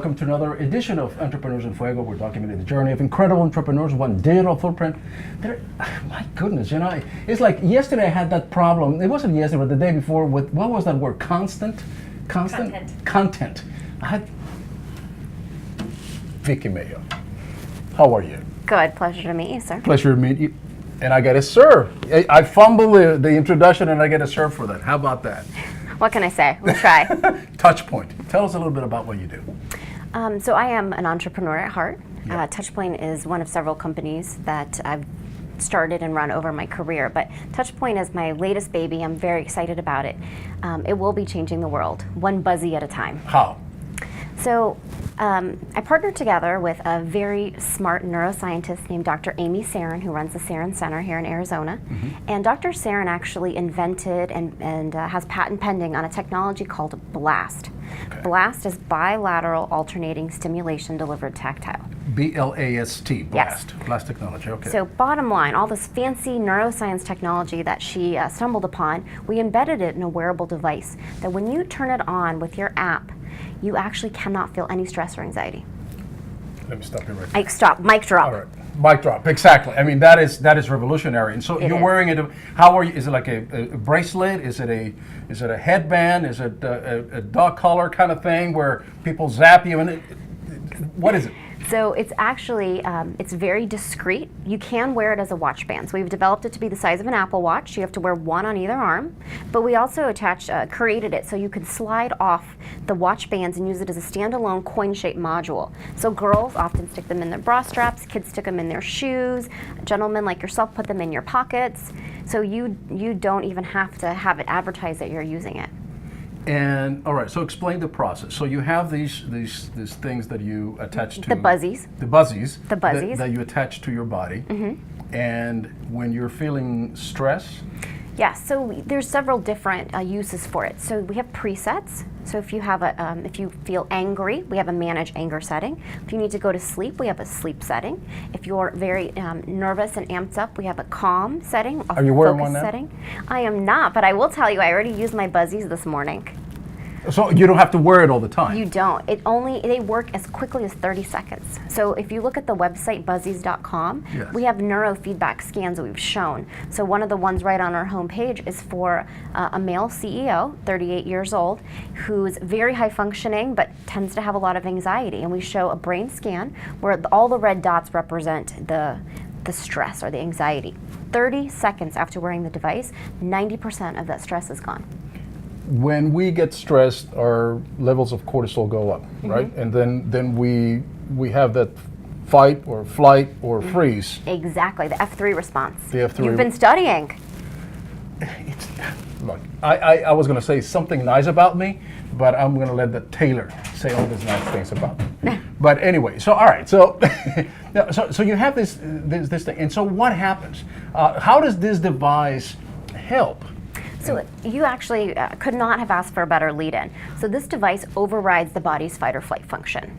welcome to another edition of Entrepreneurs in Fuego. We're documenting the journey of incredible entrepreneurs, one digital footprint. My goodness, it's like yesterday I had that problem. It wasn't yesterday, but the day before with, what was that word? Content. I had Vicki Mayo. How are you? Good. Pleasure to meet you, sir. Pleasure to meet you. And I got a sir. I fumbled the introduction and I get a sir for that. How about that? What can I say? We'll try. Touchpoint. Tell us a little bit about what you do. So I am an entrepreneur at heart. Yeah. Touchpoint is one of several companies that I've started and run over my career, but Touchpoint is my latest baby. I'm very excited about it. It will be changing the world, one buzzy at a time. How? So I partnered together with a very smart neuroscientist named Dr. Amy Sarin, who runs the Sarin Center here in Arizona. Mm-hmm. And Dr. Sarin actually invented and has patent pending on a technology called BLAST. Okay. BLAST is bilateral alternating stimulation delivered tactile. BLAST, BLAST. Yes. BLAST technology, okay. So bottom line, all this fancy neuroscience technology that she stumbled upon, we embedded it in a wearable device that when you turn it on with your app, you actually cannot feel any stress or anxiety. Let me stop you right there. Stop, mic drop. All right, mic drop, exactly. I mean, that is revolutionary. And so It you're is. wearing it, how are you, is it like a bracelet? Is it a headband? Is it a dog collar kind of thing where people zap you? And what is it? So it's actually, it's very discreet. You can wear it as a watch band. So we've developed it to be the size of an Apple Watch. You have to wear one on either arm. But we also created it so you can slide off the watch bands and use it as a standalone coin-shaped module. So girls often stick them in their bra straps, kids stick them in their shoes, gentlemen like yourself put them in your pockets. So you don't even have to have it advertised that you're using it. And all right, so explain the process. So you have these things that you attach to The buzzies. The buzzies. The buzzies. That you attach to your body. Mm-hmm. And when you're feeling stress. Yeah, so there's several different uses for it. So we have presets. So if you have if you feel angry, we have a manage anger setting. If you need to go to sleep, we have a sleep setting. If you're very nervous and amped up, we have a calm setting. Are you wearing focus one now? setting. I am not, but I will tell you, I already used my buzzies this morning. So you don't have to wear it all the time. You don't. They work as quickly as 30 seconds. So if you look at the website buzzies.com, Yes. we have neurofeedback scans that we've shown. So one of the ones right on our homepage is for a male CEO, 38 years old, who's very high functioning but tends to have a lot of anxiety. And we show a brain scan where all the red dots represent the stress or the anxiety. 30 seconds after wearing the device, 90% of that stress is gone. When we get stressed, our levels of cortisol go up, right? And then we have that fight or flight or freeze. Exactly, the F3 response. The F3. You've been studying. Look, I was going to say something nice about me, but I'm going to let the tailor say all these nice things about me. But anyway, so all right, so so you have this thing, and so what happens? How does this device help? So you actually could not have asked for a better lead-in. So this device overrides the body's fight or flight function.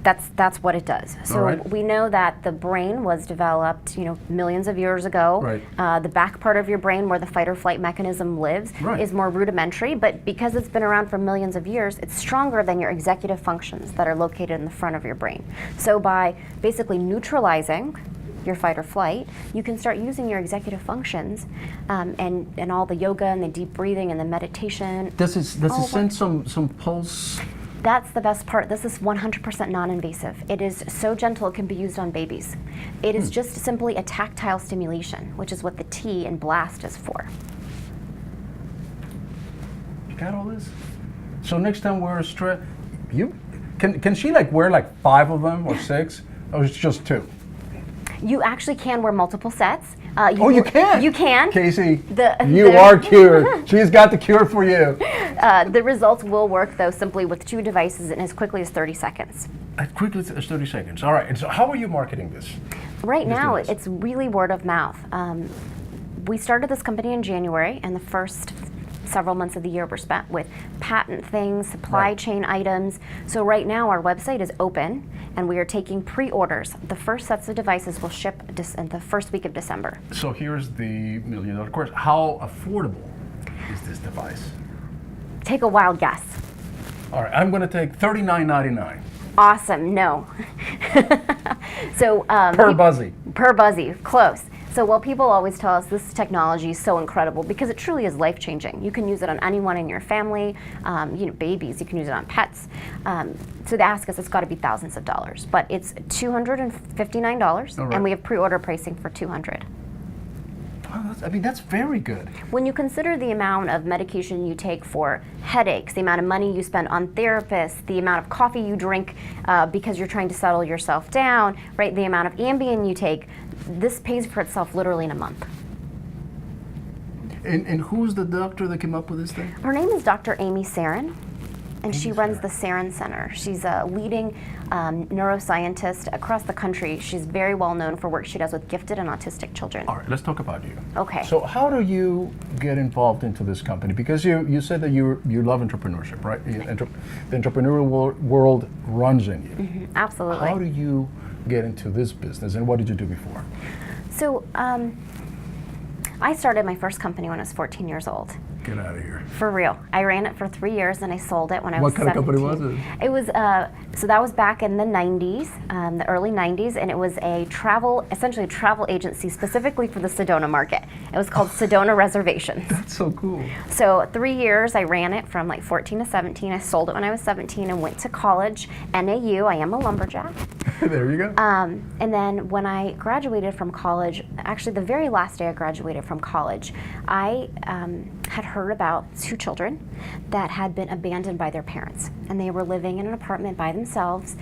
That's what it does. So right. We know that the brain was developed, millions of years ago. Right. The back part of your brain, where the fight or flight mechanism lives, Right. is more rudimentary. But because it's been around for millions of years, it's stronger than your executive functions that are located in the front of your brain. So by basically neutralizing your fight or flight, you can start using your executive functions and all the yoga and the deep breathing and the meditation. Does it send some pulse? That's the best part. This is 100% non-invasive. It is so gentle it can be used on babies. It is just simply a tactile stimulation, which is what the T in BLAST is for. You got all this? So next time we're stressed, can she wear 5 of them or 6, or it's just 2? You actually can wear multiple sets. You can? You can. Casey, you are cured. She's got the cure for you. The results will work, though, simply with 2 devices in as quickly as 30 seconds. As quickly as 30 seconds. All right. And so how are you marketing this? Right now, device? it's really word of mouth. We started this company in January, and the first several months of the year were spent with patent things, supply Right. chain items. So right now our website is open and we are taking pre-orders. The first sets of devices will ship in the first week of December. So here's the $1 million question. How affordable is this device? Take a wild guess. All right, I'm going to take $39.99. Awesome, no. So Per buzzy. per buzzy, close. So while people always tell us this technology is so incredible, because it truly is life-changing. You can use it on anyone in your family, babies, you can use it on pets. So they ask us, it's got to be thousands of dollars, but it's $259, All right. and we have pre-order pricing for $200. Wow, that's very good. When you consider the amount of medication you take for headaches, the amount of money you spend on therapists, the amount of coffee you drink because you're trying to settle yourself down, right? The amount of Ambien you take, this pays for itself literally in a month. And who's the doctor that came up with this thing? Her name is Dr. Amy Sarin, and she Amy runs Sarin. the Sarin Center. She's a leading neuroscientist across the country. She's very well known for work she does with gifted and autistic children. All right, let's talk about you. Okay. So how do you get involved into this company? Because you said that you love entrepreneurship, right? The entrepreneurial world runs in you. Absolutely. How do you get into this business, and what did you do before? So I started my first company when I was 14 years old. Get out of here. For real. I ran it for 3 years and I sold it when I was What kind of 17. company was it? It was, so that was back in the 90s, the early 90s, and it was essentially a travel agency specifically for the Sedona market. It was called Sedona Reservations. That's so cool. So 3 years I ran it from like 14 to 17. I sold it when I was 17 and went to college, NAU. I am a lumberjack. There you go. And then when I graduated from college, actually the very last day I graduated from college, I had heard about 2 children that had been abandoned by their parents. And they were living in an apartment by themselves,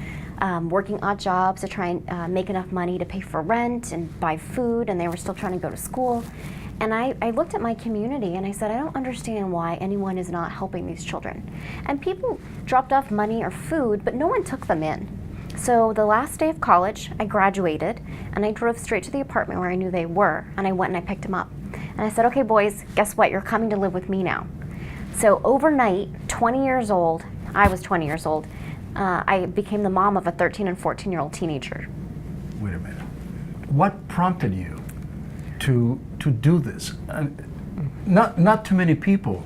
working odd jobs to try and make enough money to pay for rent and buy food, and they were still trying to go to school. And I looked at my community and I said, I don't understand why anyone is not helping these children. And people dropped off money or food, but no one took them in. So the last day of college, I graduated and I drove straight to the apartment where I knew they were, and I went and I picked them up. And I said, okay boys, guess what? You're coming to live with me now. So overnight, 20 years old, I was 20 years old, I became the mom of a 13 and 14-year-old teenager. Wait a minute. What prompted you to do this? Not too many people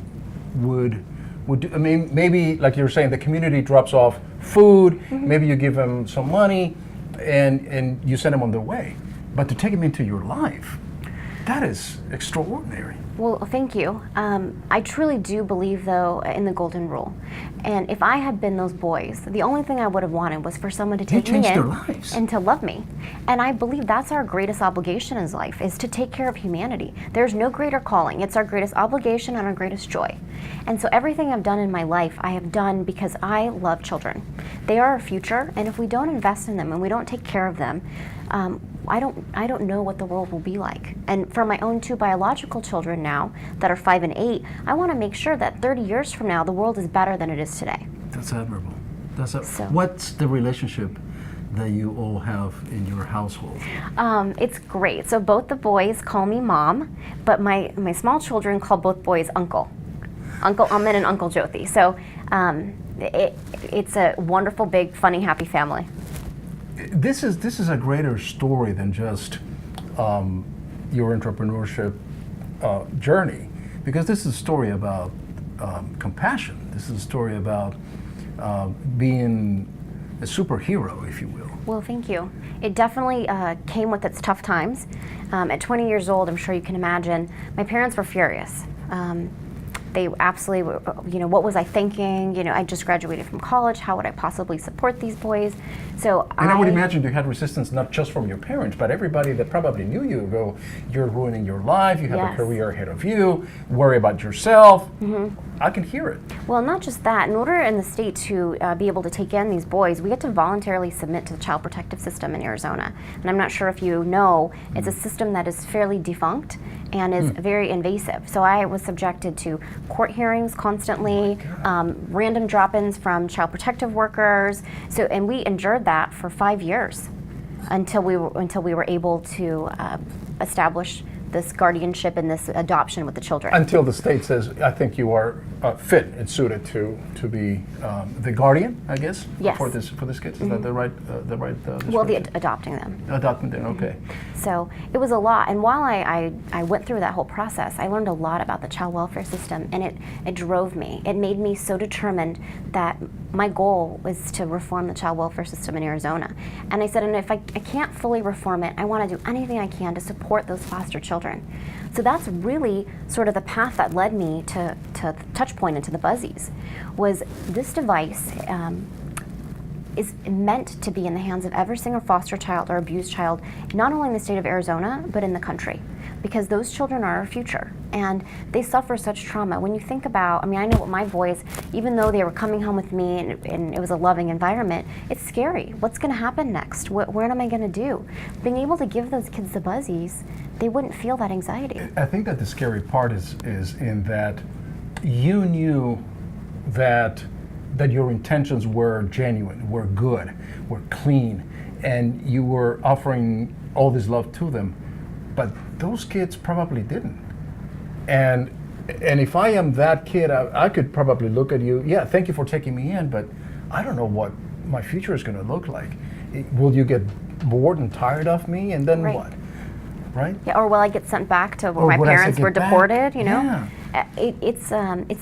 would do. I mean, maybe like you were saying, the community drops off food. Maybe you give them some money, and you send them on their way. But to take them into your life, that is extraordinary. Well, thank you. I truly do believe, though, in the golden rule. And if I had been those boys, the only thing I would have wanted was for someone to take me changed their in lives. and to love me. And I believe that's our greatest obligation in life, is to take care of humanity. There's no greater calling. It's our greatest obligation and our greatest joy. And so everything I've done in my life, I have done because I love children. They are our future, and if we don't invest in them and we don't take care of them, I don't know what the world will be like. And for my own 2 biological children now that are 5 and 8, I want to make sure that 30 years from now the world is better than it is today. That's admirable. So- What's the relationship that you all have in your household? It's great. So both the boys call me mom, but my small children call both boys uncle. Uncle Ahmed and Uncle Jyoti. So it's a wonderful, big, funny, happy family. This is a greater story than just your entrepreneurship journey, because this is a story about compassion. This is a story about being a superhero, if you will. Well, thank you. It definitely came with its tough times. At 20 years old, I'm sure you can imagine, my parents were furious. They absolutely, what was I thinking? I just graduated from college. How would I possibly support these boys? So And I would imagine you had resistance not just from your parents, but everybody that probably knew you go, you're ruining your life, you have Yes. a career ahead of you, worry about yourself. I can hear it. Well, not just that. In order in the state to be able to take in these boys, we had to voluntarily submit to the Child Protective System in Arizona. And I'm not sure if you know, it's a system that is fairly defunct and is very invasive. So I was subjected to court hearings constantly, random drop-ins from child protective workers. So, and we endured that for 5 years until we were able to establish this guardianship and this adoption with the children. Until the state says, I think you are fit and suited to be the guardian, I guess, Yes. for this kids. Is that the right Well, description? adopting them. Adopting them, okay. So it was a lot. And while I went through that whole process, I learned a lot about the child welfare system, and it drove me. It made me so determined that my goal was to reform the child welfare system in Arizona. And I said, and if I can't fully reform it, I want to do anything I can to support those foster children. So that's really sort of the path that led me to Touchpoint and to the Buzzies, was this device is meant to be in the hands of every single foster child or abused child, not only in the state of Arizona, but in the country. Because those children are our future, and they suffer such trauma. When you think about, I mean, I know what my boys, even though they were coming home with me and it was a loving environment, it's scary. What's gonna happen next? What am I gonna do? Being able to give those kids the Buzzies, they wouldn't feel that anxiety. I think that the scary part is in that you knew that your intentions were genuine, were good, were clean, and you were offering all this love to them. But those kids probably didn't. And if I am that kid, I could probably look at you, yeah, thank you for taking me in, but I don't know what my future is going to look like. Will you get bored and tired of me, and then Right. what? Right? Yeah, or will I get sent back to where Or my will I parents get were back? deported, you know? Yeah. It's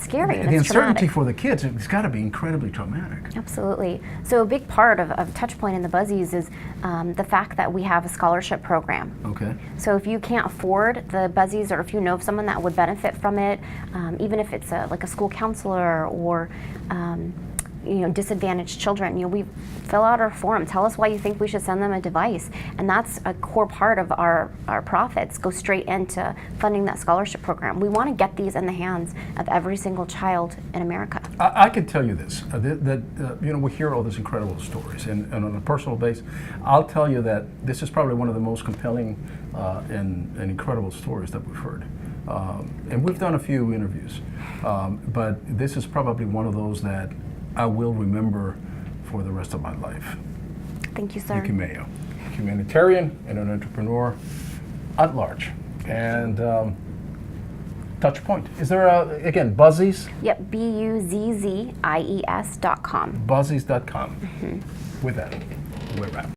scary and The it's uncertainty traumatic. for the kids, it's got to be incredibly traumatic. Absolutely. So a big part of Touchpoint and the Buzzies is the fact that we have a scholarship program. Okay. So if you can't afford the Buzzies, or if you know of someone that would benefit from it, even if it's like a school counselor or disadvantaged children, we fill out our form. Tell us why you think we should send them a device, and that's a core part of our profits. Go straight into funding that scholarship program. We want to get these in the hands of every single child in America. I can tell you this, that we hear all these incredible stories, and on a personal base, I'll tell you that this is probably one of the most compelling and incredible stories that we've heard. And we've done a few interviews, but this is probably one of those that I will remember for the rest of my life. Thank you, sir. Vicki Mayo, humanitarian and an entrepreneur at large. And Touchpoint. Is there, again, Buzzies? Yep, BUZZIES.com. Buzzies.com. With that, we're wrapped.